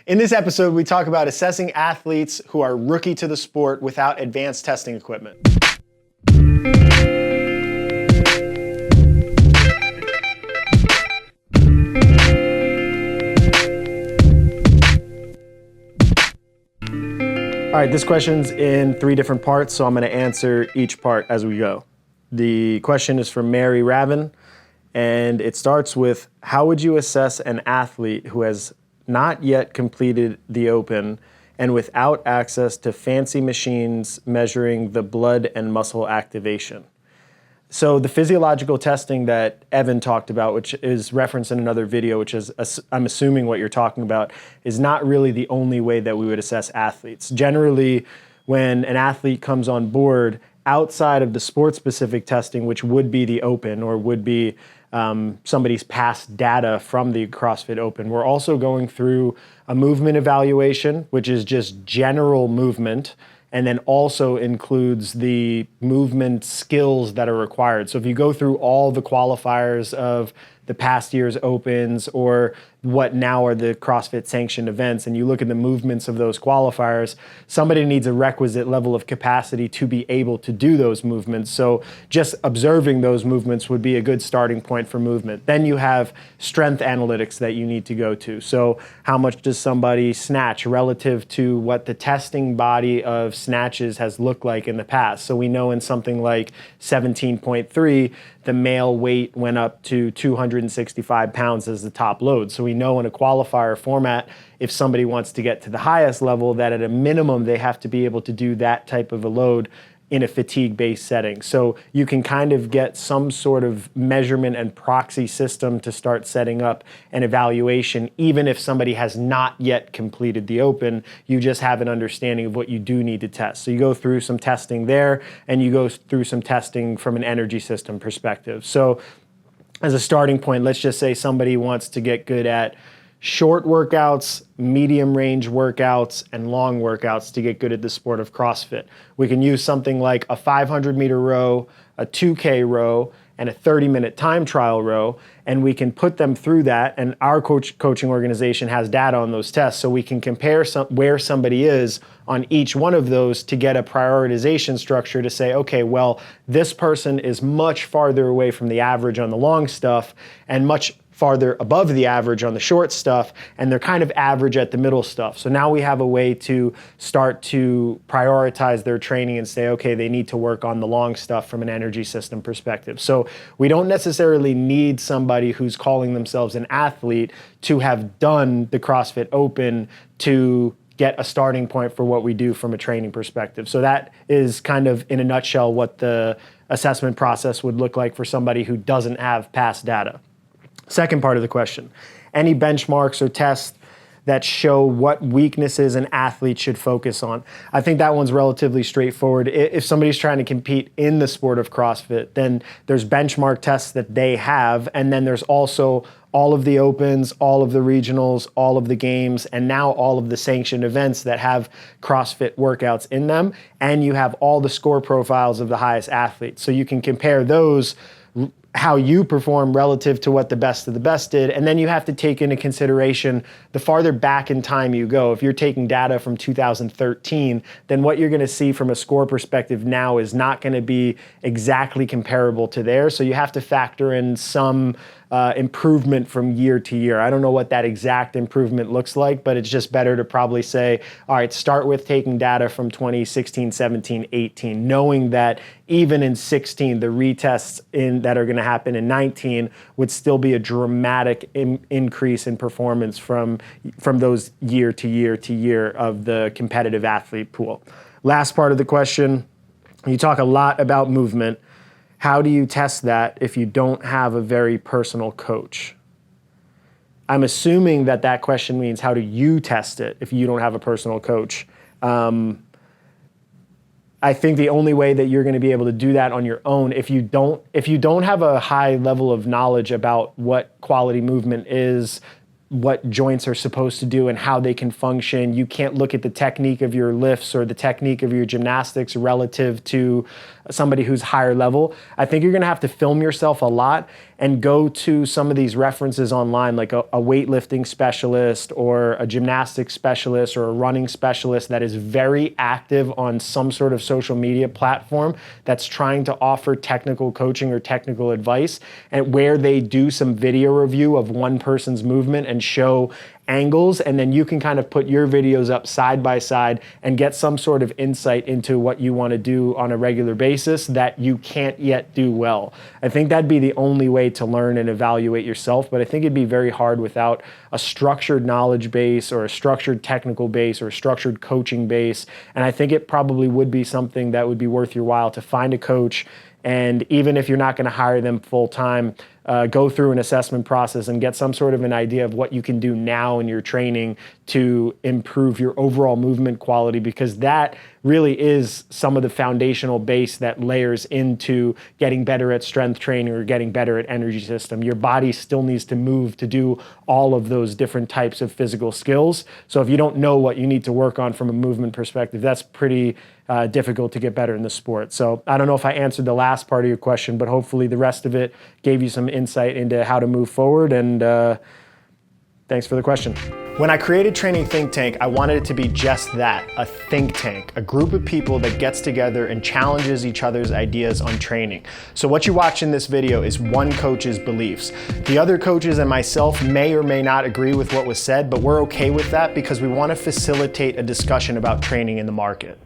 In this episode, we talk about assessing athletes who are rookie to the sport without advanced testing equipment. All right, this question's in 3 different parts, so I'm going to answer each part as we go. The question is from Mary Raven, and it starts with, how would you assess an athlete who has not yet completed the Open and without access to fancy machines measuring the blood and muscle activation? So the physiological testing that Evan talked about, which is referenced in another video, which is, I'm assuming what you're talking about, is not really the only way that we would assess athletes. Generally, when an athlete comes on board, outside of the sport-specific testing, which would be the Open or would be somebody's past data from the CrossFit Open, we're also going through a movement evaluation, which is just general movement, and then also includes the movement skills that are required. So if you go through all the qualifiers of the past year's Opens or what now are the CrossFit sanctioned events, and you look at the movements of those qualifiers, somebody needs a requisite level of capacity to be able to do those movements. So just observing those movements would be a good starting point for movement. Then you have strength analytics that you need to go to. So how much does somebody snatch relative to what the testing body of snatches has looked like in the past? So we know in something like 17.3, the male weight went up to 265 pounds as the top load. So we know in a qualifier format, if somebody wants to get to the highest level, that at a minimum, they have to be able to do that type of a load in a fatigue-based setting. So you can kind of get some sort of measurement and proxy system to start setting up an evaluation, even if somebody has not yet completed the Open, you just have an understanding of what you do need to test. So you go through some testing there, and you go through some testing from an energy system perspective. So as a starting point, let's just say somebody wants to get good at short workouts, medium range workouts, and long workouts to get good at the sport of CrossFit. We can use something like a 500 meter row, a 2K row, and a 30-minute time trial row, and we can put them through that, and our coaching organization has data on those tests, so we can compare where somebody is on each one of those to get a prioritization structure to say, okay, well, this person is much farther away from the average on the long stuff and much farther above the average on the short stuff, and they're kind of average at the middle stuff. So now we have a way to start to prioritize their training and say, okay, they need to work on the long stuff from an energy system perspective. So we don't necessarily need somebody who's calling themselves an athlete to have done the CrossFit Open to get a starting point for what we do from a training perspective. So that is kind of, in a nutshell, what the assessment process would look like for somebody who doesn't have past data. Second part of the question, any benchmarks or tests that show what weaknesses an athlete should focus on? I think that one's relatively straightforward. If somebody's trying to compete in the sport of CrossFit, then there's benchmark tests that they have, and then there's also all of the Opens, all of the regionals, all of the games, and now all of the sanctioned events that have CrossFit workouts in them, and you have all the score profiles of the highest athletes. So you can compare those, how you perform relative to what the best of the best did. And then you have to take into consideration the farther back in time you go. If you're taking data from 2013, then what you're going to see from a score perspective now is not going to be exactly comparable to theirs. So you have to factor in some improvement from year to year. I don't know what that exact improvement looks like, but it's just better to probably say, all right, start with taking data from 2016, 17, 18, knowing that even in 16, the retests that are going to happen in 19 would still be a dramatic increase in performance from those year to year to year of the competitive athlete pool. Last part of the question, you talk a lot about movement. How do you test that if you don't have a very personal coach? I'm assuming that that question means how do you test it if you don't have a personal coach? I think the only way that you're going to be able to do that on your own, if you don't have a high level of knowledge about what quality movement is, what joints are supposed to do and how they can function. You can't look at the technique of your lifts or the technique of your gymnastics relative to somebody who's higher level. I think you're gonna have to film yourself a lot and go to some of these references online, like a weightlifting specialist or a gymnastics specialist or a running specialist that is very active on some sort of social media platform that's trying to offer technical coaching or technical advice, and where they do some video review of one person's movement and show angles, and then you can kind of put your videos up side by side and get some sort of insight into what you want to do on a regular basis that you can't yet do well. I think that'd be the only way to learn and evaluate yourself, but I think it'd be very hard without a structured knowledge base or a structured technical base or a structured coaching base. And I think it probably would be something that would be worth your while to find a coach, and even if you're not going to hire them full time, go through an assessment process and get some sort of an idea of what you can do now in your training to improve your overall movement quality, because that really is some of the foundational base that layers into getting better at strength training or getting better at energy system. Your body still needs to move to do all of those different types of physical skills. So if you don't know what you need to work on from a movement perspective, that's pretty difficult to get better in the sport. So I don't know if I answered the last part of your question, but hopefully the rest of it gave you some insight into how to move forward, and thanks for the question. When I created Training Think Tank, I wanted it to be just that, a think tank, a group of people that gets together and challenges each other's ideas on training. So what you watch in this video is one coach's beliefs. The other coaches and myself may or may not agree with what was said, but we're okay with that because we want to facilitate a discussion about training in the market.